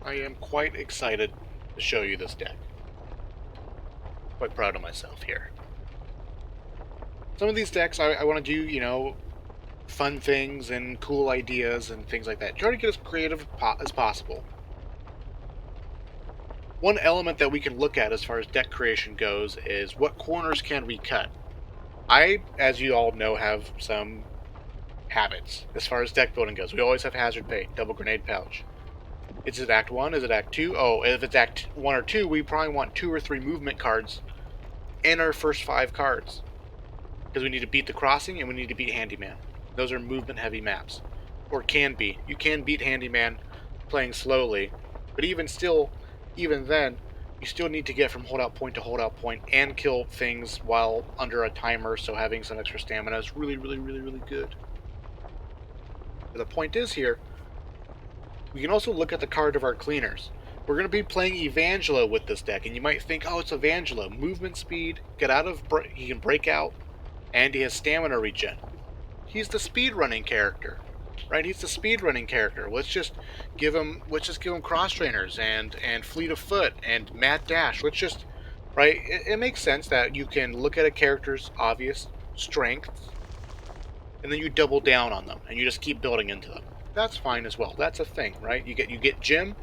I am quite excited to show you this deck. Quite proud of myself here. Some of these decks I want to do, fun things and cool ideas and things like that. Try to get as creative as possible. One element that we can look at as far as deck creation goes is what corners can we cut. I, as you all know, have some habits as far as deck building goes. We always have Hazard Pay, Double Grenade Pouch. Is it Act 1? Is it Act 2? Oh, if it's Act 1 or 2, we probably want 2 or 3 movement cards in our first 5 cards. Because we need to beat the Crossing and we need to beat Handyman. Those are movement heavy maps. Or can be. You can beat Handyman playing slowly. But even then, you still need to get from holdout point to holdout point and kill things while under a timer, so having some extra stamina is really, really, really, really good. But the point is here, we can also look at the card of our cleaners. We're going to be playing Evangelo with this deck, and you might think, oh, it's Evangelo. Movement speed, he can break out, and he has stamina regen. He's the speedrunning character, right? He's the speedrunning character. Let's just give him cross trainers and fleet of foot and mad dash. Right? It makes sense that you can look at a character's obvious strengths, and then you double down on them, and you just keep building into them. That's fine as well. That's a thing, right? You get Jim,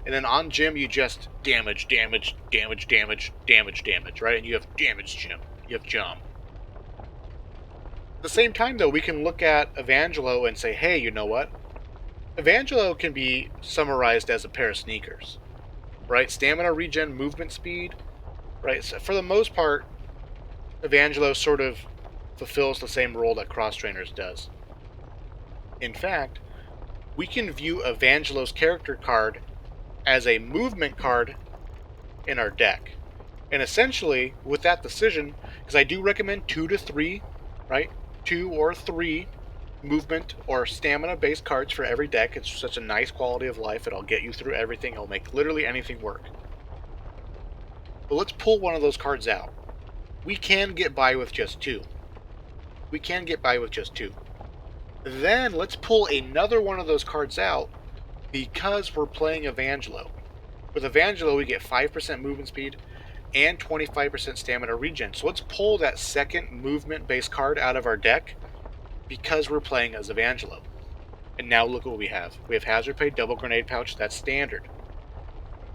and then on Jim you just damage, right? And you have damage Jim. You have Jum. At the same time, though, we can look at Evangelo and say, hey, you know what? Evangelo can be summarized as a pair of sneakers, right? Stamina regen, movement speed, right? So for the most part, Evangelo sort of fulfills the same role that Cross Trainers does. In fact, we can view Evangelo's character card as a movement card in our deck. And essentially, with that decision, because I do recommend 2 to 3, right? 2 or 3 movement or stamina based cards for every deck. It's such a nice quality of life. It'll get you through everything. It'll make literally anything work. But let's pull one of those cards out. We can get by with just 2. Then let's pull another one of those cards out because we're playing Evangelo. With Evangelo, we get 5% movement speed and 25% stamina regen. So let's pull that second movement-based card out of our deck because we're playing as Evangelo. And now look what we have. We have Hazard Pay, Double Grenade Pouch. That's standard.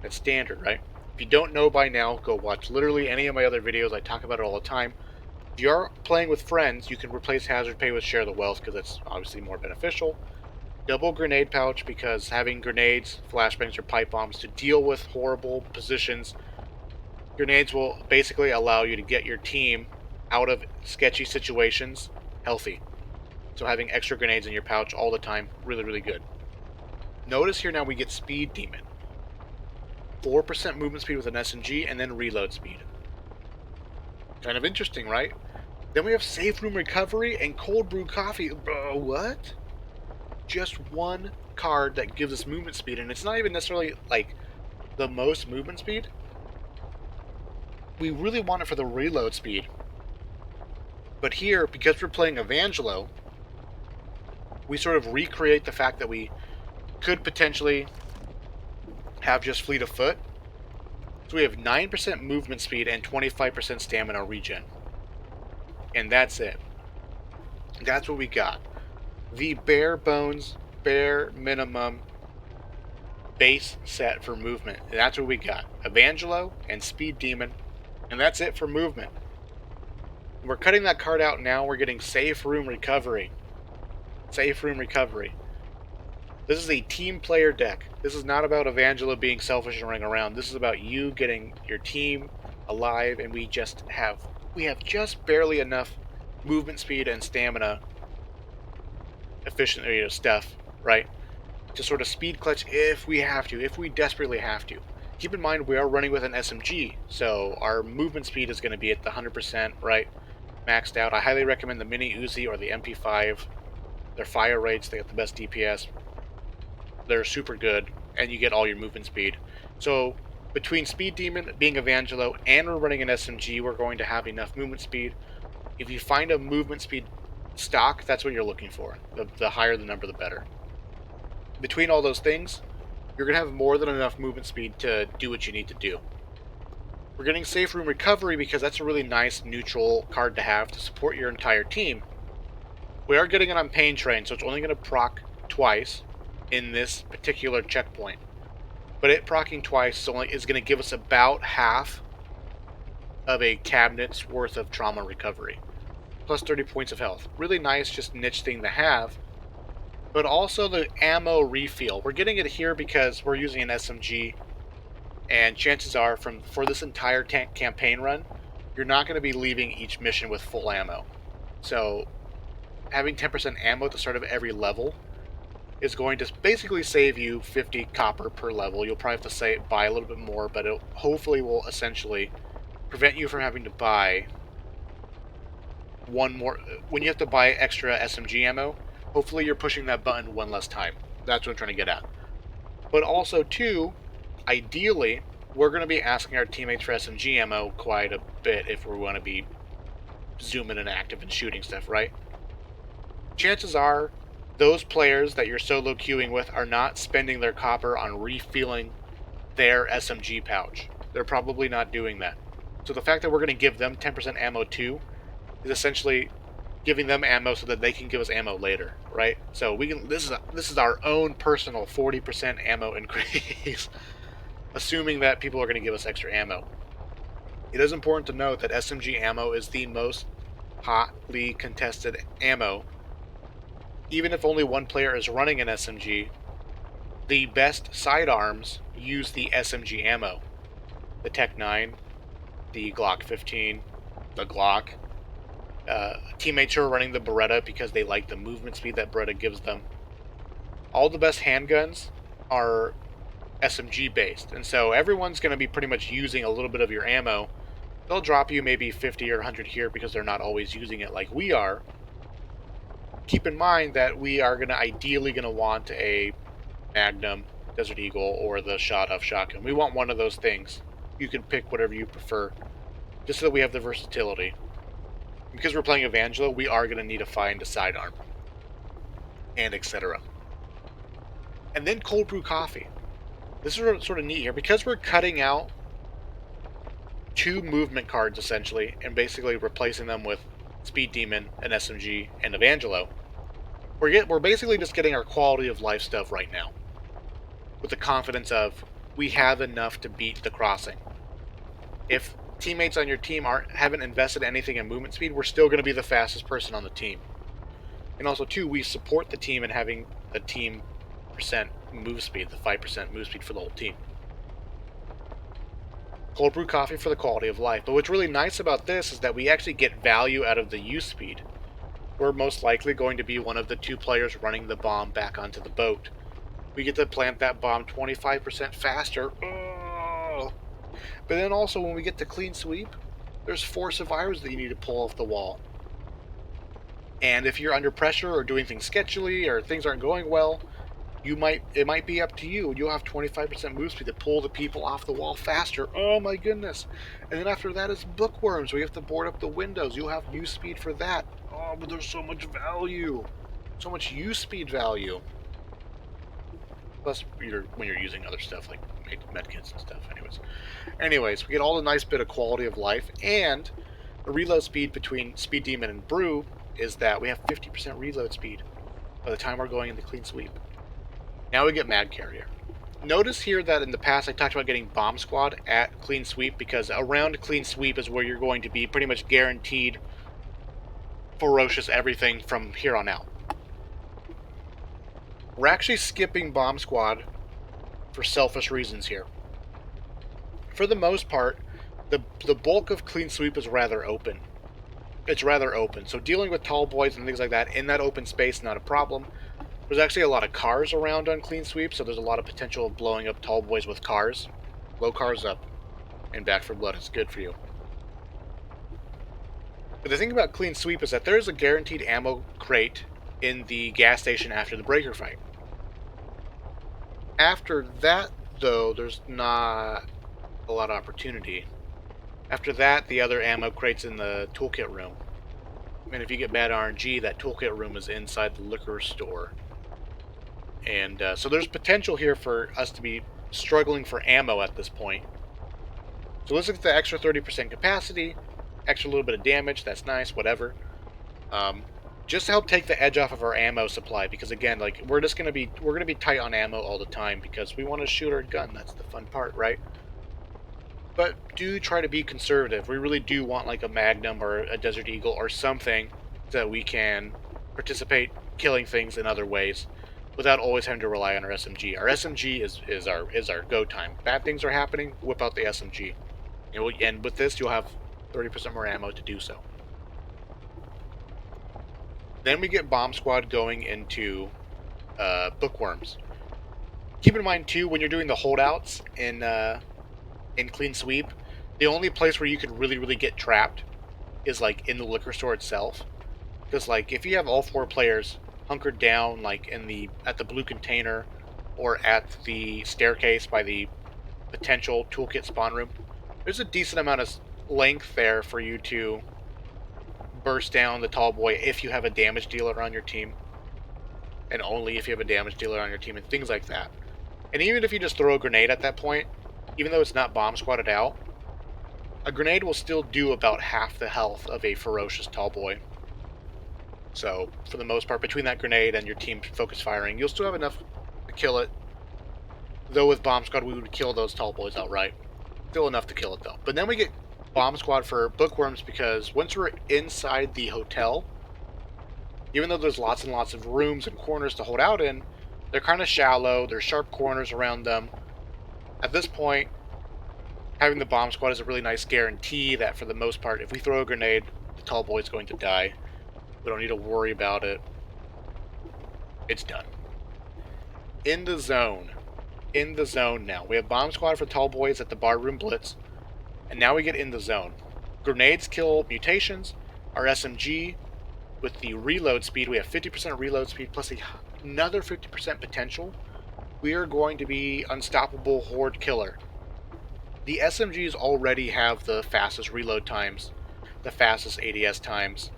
Right? If you don't know by now, go watch literally any of my other videos. I talk about it all the time. If you are playing with friends, you can replace Hazard Pay with Share the Wealth because it's obviously more beneficial. Double Grenade Pouch because having grenades, flashbangs, or pipe bombs to deal with horrible positions. Grenades will basically allow you to get your team out of sketchy situations healthy. So having extra grenades in your pouch all the time, really, really good. Notice here now we get Speed Demon. 4% movement speed with an SMG and then reload speed. Kind of interesting, right? Then we have Safe Room Recovery and Cold Brew Coffee. Bro, what? Just one card that gives us movement speed, and it's not even necessarily like the most movement speed. We really want it for the reload speed. But here, because we're playing Evangelo, we sort of recreate the fact that we could potentially have just Fleet of Foot. So we have 9% movement speed and 25% stamina regen. And that's it. That's what we got. The bare bones, bare minimum base set for movement. And that's what we got. Evangelo and Speed Demon. And that's it for movement. We're cutting that card out now. We're getting Safe Room Recovery. This is a team player deck. This is not about Evangelo being selfish and running around. This is about you getting your team alive, and we have just barely enough movement speed and stamina efficiently stuff, right? To sort of speed clutch if we desperately have to. Keep in mind we are running with an SMG, so our movement speed is going to be at the 100%, right? Maxed out. I highly recommend the Mini Uzi or the MP5. Their fire rates, they got the best DPS. They're super good, and you get all your movement speed. So between Speed Demon being Evangelo and we're running an SMG, we're going to have enough movement speed. If you find a movement speed stock, that's what you're looking for. The higher the number, the better. Between all those things, you're going to have more than enough movement speed to do what you need to do. We're getting Safe Room Recovery because that's a really nice neutral card to have to support your entire team. We are getting it on Pain Train, so it's only going to proc twice in this particular checkpoint. But it proccing twice is going to give us about half of a cabinet's worth of trauma recovery. Plus 30 points of health. Really nice, just niche thing to have. But also the ammo refill. We're getting it here because we're using an SMG. And chances are, for this entire campaign run, you're not going to be leaving each mission with full ammo. So, having 10% ammo at the start of every level is going to basically save you 50 copper per level. You'll probably have to buy a little bit more, but it hopefully will essentially prevent you from having to buy one more. When you have to buy extra SMG ammo, hopefully you're pushing that button one less time. That's what I'm trying to get at. But also, too, ideally, we're going to be asking our teammates for SMG ammo quite a bit if we want to be zooming and active and shooting stuff, right? Chances are, those players that you're solo queuing with are not spending their copper on refilling their SMG pouch. They're probably not doing that. So the fact that we're going to give them 10% ammo too is essentially giving them ammo so that they can give us ammo later, right? So we can. This is our own personal 40% ammo increase, assuming that people are going to give us extra ammo. It is important to note that SMG ammo is the most hotly contested ammo. Even if only one player is running an SMG, the best sidearms use the SMG ammo. The Tech 9, the Glock 15, the Glock. Teammates who are running the Beretta because they like the movement speed that Beretta gives them. All the best handguns are SMG based, and so everyone's going to be pretty much using a little bit of your ammo. They'll drop you maybe 50 or 100 here because they're not always using it like we are. Keep in mind that we are ideally going to want a Magnum, Desert Eagle, or the shot-off shotgun. We want one of those things. You can pick whatever you prefer, just so that we have the versatility. Because we're playing Evangelo, we are going to need to find a sidearm, and etc. And then cold brew coffee. This is sort of neat here. Because we're cutting out 2 movement cards, essentially, and basically replacing them with Speed Demon, and SMG, and Evangelo, we're basically just getting our quality of life stuff right now. With the confidence of, we have enough to beat the crossing. If teammates on your team haven't invested anything in movement speed, we're still going to be the fastest person on the team. And also, too, we support the team in having the team percent move speed, the 5% move speed for the whole team. Cold brew coffee for the quality of life. But what's really nice about this is that we actually get value out of the use speed. We're most likely going to be one of the 2 players running the bomb back onto the boat. We get to plant that bomb 25% faster. Oh! But then also, when we get to clean sweep, there's 4 survivors that you need to pull off the wall. And if you're under pressure or doing things sketchily or things aren't going well, it might be up to you. You'll have 25% move speed to pull the people off the wall faster. Oh my goodness. And then after that is bookworms. We have to board up the windows. You'll have use speed for that. Oh, but there's so much value. So much use speed value. Plus, when you're using other stuff like medkits and stuff. Anyways, we get all the nice bit of quality of life, and the reload speed between Speed Demon and Brew is that we have 50% reload speed by the time we're going into clean sweep. Now we get Mad Carrier. Notice here that in the past I talked about getting Bomb Squad at clean sweep, because around clean sweep is where you're going to be pretty much guaranteed ferocious everything from here on out. We're actually skipping Bomb Squad for selfish reasons here. For the most part, the bulk of clean sweep is rather open. It's rather open, so dealing with tall boys and things like that in that open space, not a problem. There's actually a lot of cars around on clean sweep, so there's a lot of potential of blowing up tall boys with cars. Blow cars up, and Back for Blood is good for you. But the thing about clean sweep is that there is a guaranteed ammo crate in the gas station after the breaker fight. After that, though, there's not a lot of opportunity. After that, the other ammo crate's in the toolkit room. And if you get bad RNG, that toolkit room is inside the liquor store. And so there's potential here for us to be struggling for ammo at this point. So let's look at the extra 30% capacity, extra little bit of damage. That's nice, whatever. Um, just to help take the edge off of our ammo supply, because again, like we're gonna be tight on ammo all the time because we want to shoot our gun. That's the fun part, right? But do try to be conservative. We really do want like a Magnum or a Desert Eagle or something that we can participate killing things in other ways without always having to rely on our SMG. Our SMG is our go time. Bad things are happening, whip out the SMG. And with this, you'll have 30% more ammo to do so. Then we get Bomb Squad going into Bookworms. Keep in mind too, when you're doing the holdouts in Clean Sweep, the only place where you can really get trapped is like in the liquor store itself. Because like if you have all 4 players hunkered down like at the blue container or at the staircase by the potential toolkit spawn room, there's a decent amount of length there for you to burst down the tall boy if you have a damage dealer on your team. And only if you have a damage dealer on your team and things like that. And even if you just throw a grenade at that point, even though it's not bomb squatted out, a grenade will still do about half the health of a ferocious tall boy. So, for the most part, between that grenade and your team focus firing, you'll still have enough to kill it. Though with Bomb Squad, we would kill those tall boys outright. Still enough to kill it, though. But then we get Bomb Squad for Bookworms because once we're inside the hotel, even though there's lots and lots of rooms and corners to hold out in, they're kind of shallow, there's sharp corners around them. At this point, having the Bomb Squad is a really nice guarantee that for the most part, if we throw a grenade, the tall boy is going to die. We don't need to worry about it. It's done. In the zone. In the zone now. We have Bomb Squad for tall boys at the barroom blitz. And now we get in the zone. Grenades kill mutations. Our SMG, with the reload speed, we have 50% reload speed plus another 50% potential. We are going to be unstoppable horde killer. The SMGs already have the fastest reload times, the fastest ADS times,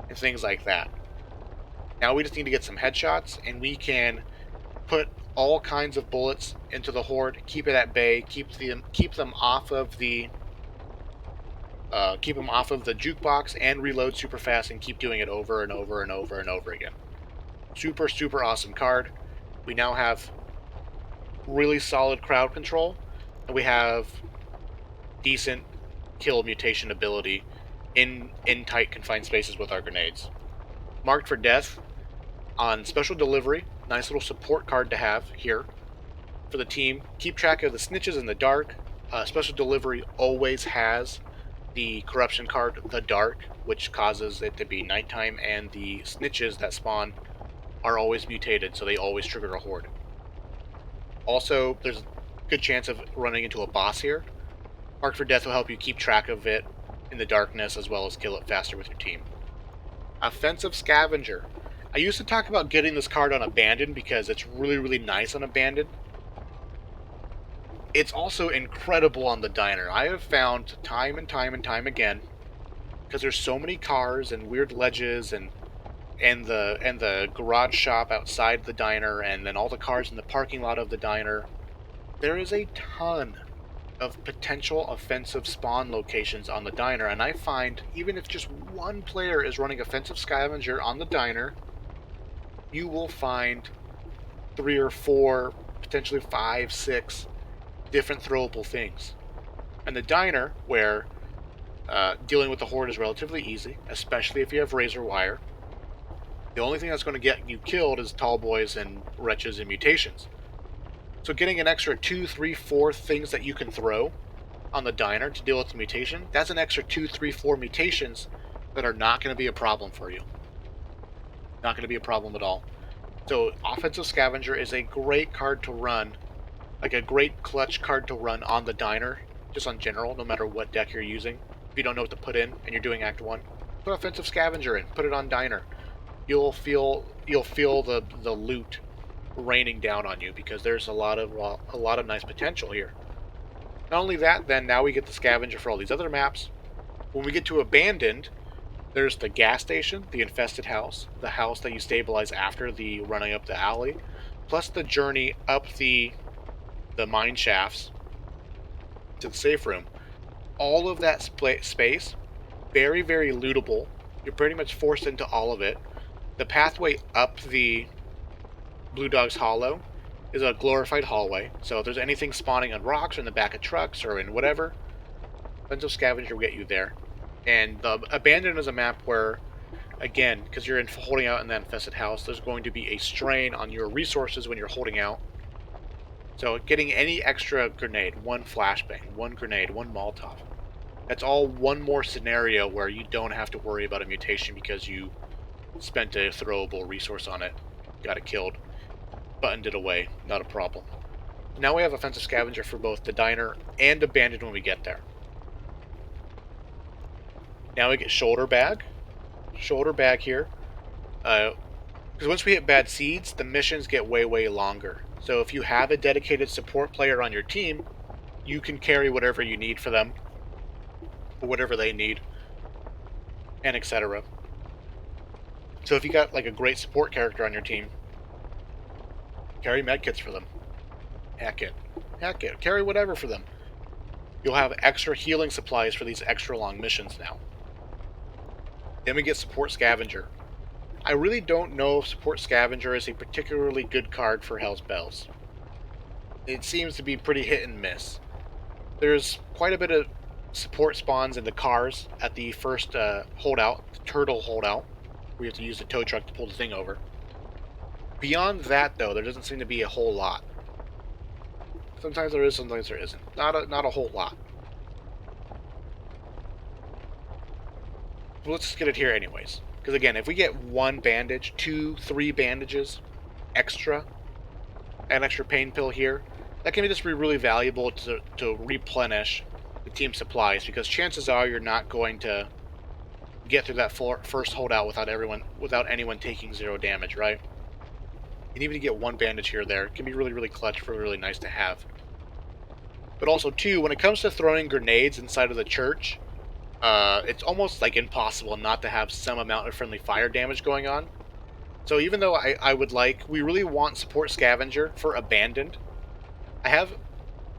and things like that. Now we just need to get some headshots, and we can put all kinds of bullets into the horde, keep it at bay, keep them off of the jukebox, and reload super fast, and keep doing it over and over and over and over again. Super awesome card. We now have really solid crowd control, and we have decent kill mutation ability in tight confined spaces with our grenades. Marked for death on special delivery. Nice little support card to have here for the team. Keep track of the snitches in the dark. Special delivery always has the corruption card, the dark, which causes it to be nighttime, and the snitches that spawn are always mutated, so they always trigger a horde. Also, there's a good chance of running into a boss here. Mark for Death will help you keep track of it in the darkness as well as kill it faster with your team. Offensive Scavenger. I used to talk about getting this card on Abandoned because it's really nice on Abandoned. It's also incredible on the Diner. I have found time and time again, because there's so many cars and weird ledges and the garage shop outside the diner, and then all the cars in the parking lot of the diner. There is a ton of potential offensive spawn locations on the diner, and I find even if just one player is running Offensive Scavenger on the diner, you will find 3 or 4, potentially 5, 6 different throwable things. And the diner, where dealing with the horde is relatively easy, especially if you have razor wire. The only thing that's going to get you killed is tall boys and wretches and mutations. So getting an extra 2, 3, 4 things that you can throw on the diner to deal with the mutation, that's an extra 2, 3, 4 mutations that are not going to be a problem for you. Not going to be a problem at all. So Offensive Scavenger is a great card to run, like a great clutch card to run on the diner, just on general, no matter what deck you're using. If you don't know what to put in and you're doing Act 1, put Offensive Scavenger in, put it on diner. You'll feel the loot raining down on you because there's a lot of nice potential here. Not only that, then now we get the Scavenger for all these other maps. When we get to Abandoned, there's the gas station, the infested house, the house that you stabilize after the running up the alley, plus the journey up the mine shafts to the safe room. All of that space, very, very lootable. You're pretty much forced into all of it. The pathway up the Blue Dog's Hollow is a glorified hallway, so if there's anything spawning on rocks or in the back of trucks or in whatever, Evangelo Scavenger will get you there. And the Abandoned is a map where, again, because you're holding out in that infested house, there's going to be a strain on your resources when you're holding out. So getting any extra grenade, one flashbang, one grenade, one Molotov, that's all one more scenario where you don't have to worry about a mutation because you spent a throwable resource on it, got it killed, buttoned it away, not a problem. Now we have Offensive Scavenger for both the diner and Abandoned when we get there. Now we get Shoulder Bag. Shoulder Bag here. Because once we hit bad seeds, the missions get way, way longer. So if you have a dedicated support player on your team, you can carry whatever you need for them, or whatever they need, and etc. So if you got like a great support character on your team, carry medkits for them. Heck it. Carry whatever for them. You'll have extra healing supplies for these extra long missions now. Then we get Support Scavenger. I really don't know if Support Scavenger is a particularly good card for Hell's Bells. It seems to be pretty hit and miss. There's quite a bit of support spawns in the cars at the first holdout, the turtle holdout, where you have to use the tow truck to pull the thing over. Beyond that, though, there doesn't seem to be a whole lot. Sometimes there is, sometimes there isn't. Not a whole lot. But let's just get it here anyways. Because again, if we get one bandage, 2, 3 bandages extra, an extra pain pill here, that can just be really valuable to replenish the team supplies, because chances are you're not going to get through that first holdout without anyone taking 0 damage, right? And even to get one bandage here or there can be really, really clutch, really nice to have. But also, too, when it comes to throwing grenades inside of the church, it's almost like impossible not to have some amount of friendly fire damage going on. So even though we really want Support Scavenger for Abandoned, I have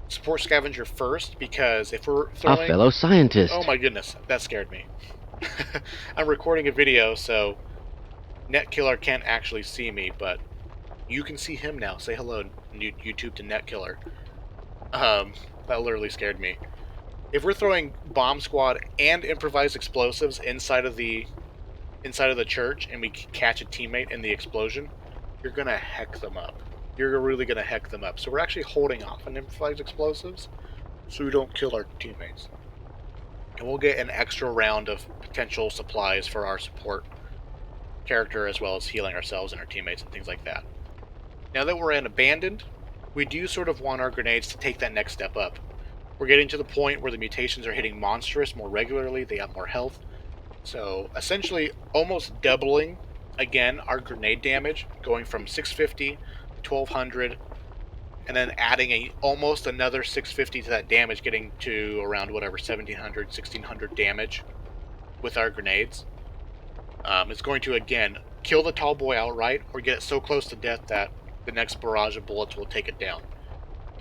Support Scavenger first, because if we're throwing... A fellow scientist. Oh my goodness, that scared me. I'm recording a video, so Netkiller can't actually see me, but you can see him now. Say hello, YouTube, to Netkiller. That literally scared me. If we're throwing Bomb Squad and improvised explosives inside of the church, and we catch a teammate in the explosion, you're gonna heck them up. You're really gonna heck them up. So we're actually holding off on improvised explosives, so we don't kill our teammates. And we'll get an extra round of potential supplies for our support character, as well as healing ourselves and our teammates and things like that. Now that we're in Abandoned, we do sort of want our grenades to take that next step up. We're getting to the point where the mutations are hitting monstrous more regularly, they have more health. So essentially almost doubling, again, our grenade damage, going from 650 to 1200, and then adding almost another 650 to that damage, getting to around whatever, 1700, 1600 damage with our grenades. It's going to, again, kill the tall boy outright, or get it so close to death that the next barrage of bullets will take it down.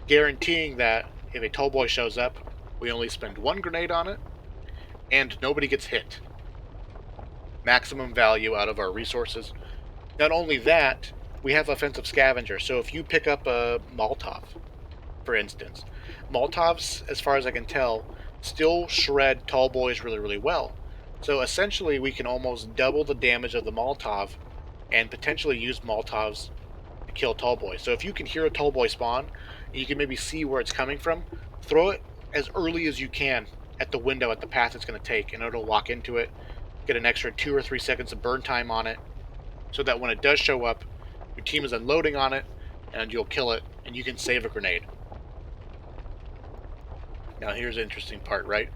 Guaranteeing that if a tall boy shows up, we only spend 1 grenade on it, and nobody gets hit. Maximum value out of our resources. Not only that, we have Offensive Scavenger, so if you pick up a Molotov, for instance, Molotovs, as far as I can tell, still shred tall boys really, really well. So essentially, we can almost double the damage of the Molotov, and potentially use Molotovs to kill tall boys. So if you can hear a tall boy spawn, and you can maybe see where it's coming from, throw it as early as you can at the window, at the path it's going to take, and it'll walk into it, get an extra 2 or 3 seconds of burn time on it, so that when it does show up, your team is unloading on it, and you'll kill it, and you can save a grenade. Now here's the interesting part, right?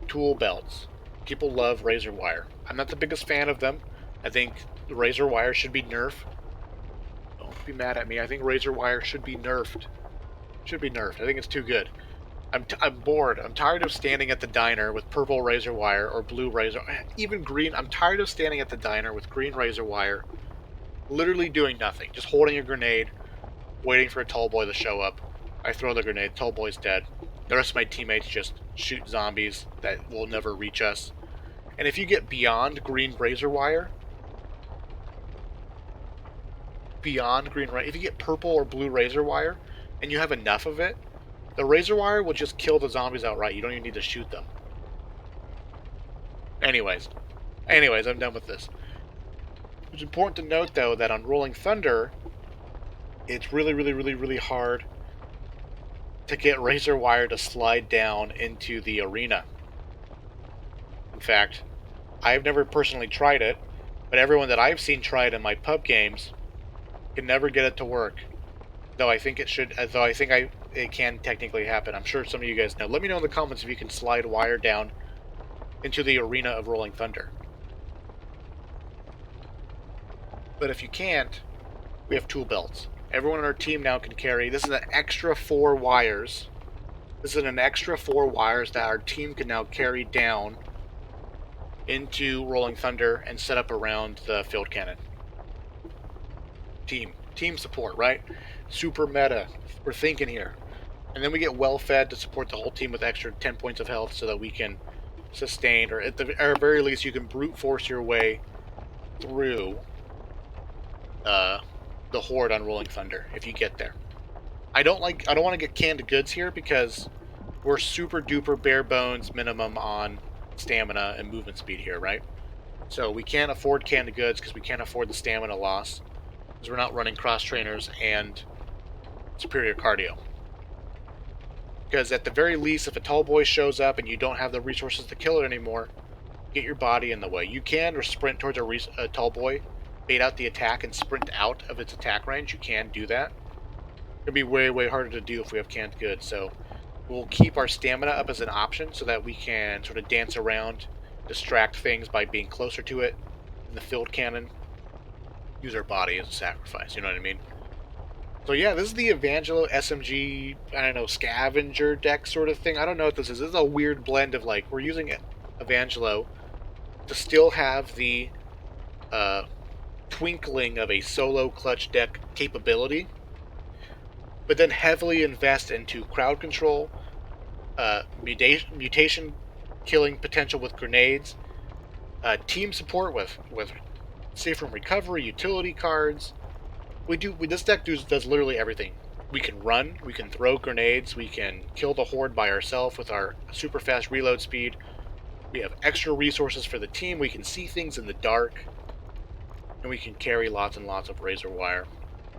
Tool belts. People love razor wire. I'm not the biggest fan of them. I think the razor wire should be nerfed. Don't be mad at me. I think razor wire should be nerfed. Should be nerfed. I think it's too good. I'm bored. I'm tired of standing at the diner with purple razor wire or blue razor, even green. I'm tired of standing at the diner with green razor wire Literally doing nothing. Just holding a grenade, waiting for a tall boy to show up. I throw the grenade, tall boy's dead. The rest of my teammates just shoot zombies that will never reach us. And if you get beyond green razor wire, if you get purple or blue razor wire, and you have enough of it, the razor wire will just kill the zombies outright. You don't even need to shoot them. Anyways, I'm done with this. It's important to note, though, that on Rolling Thunder, it's really hard to get razor wire to slide down into the arena. In fact, I've never personally tried it, but everyone that I've seen try it in my pub games can never get it to work. Though I think it can technically happen. I'm sure some of you guys know. Let me know in the comments if you can slide wire down into the arena of Rolling Thunder. But if you can't, we have tool belts. Everyone on our team now can carry. This is an extra 4 wires. This is an extra 4 wires that our team can now carry down into Rolling Thunder and set up around the field cannon. Team support, right? Super meta. We're thinking here. And then we get well fed to support the whole team with extra 10 points of health so that we can sustain, or at the very least you can brute force your way through the horde on Rolling Thunder if you get there. I don't want to get canned goods here because we're super duper bare bones minimum on stamina and movement speed here, right? So we can't afford canned goods because we can't afford the stamina loss because we're not running cross trainers and superior cardio. Because at the very least, if a tall boy shows up and you don't have the resources to kill it anymore, get your body in the way. You can sprint towards a tall boy, bait out the attack, and sprint out of its attack range. You can do that. It'll be way harder to do if we have canned goods. So we'll keep our stamina up as an option so that we can sort of dance around, distract things by being closer to it in the field cannon. Use our body as a sacrifice, you know what I mean? So yeah, this is the Evangelo SMG, I don't know, scavenger deck sort of thing. I don't know what this is. This is a weird blend of, like, we're using Evangelo to still have the twinkling of a solo clutch deck capability, but then heavily invest into crowd control, mutation killing potential with grenades, team support with safe room recovery, utility cards. This deck does literally everything. We can run, we can throw grenades, we can kill the horde by ourselves with our super fast reload speed. We have extra resources for the team, we can see things in the dark, and we can carry lots and lots of razor wire.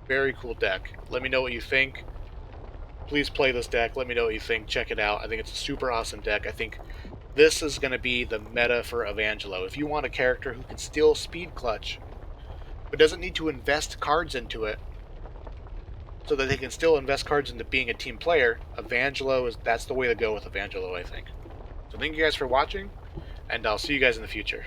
Very cool deck. Let me know what you think. Please play this deck. Let me know what you think. Check it out. I think it's a super awesome deck. I think this is going to be the meta for Evangelo. If you want a character who can still speed clutch, but doesn't need to invest cards into it, so that they can still invest cards into being a team player, that's the way to go with Evangelo, I think. So thank you guys for watching, and I'll see you guys in the future.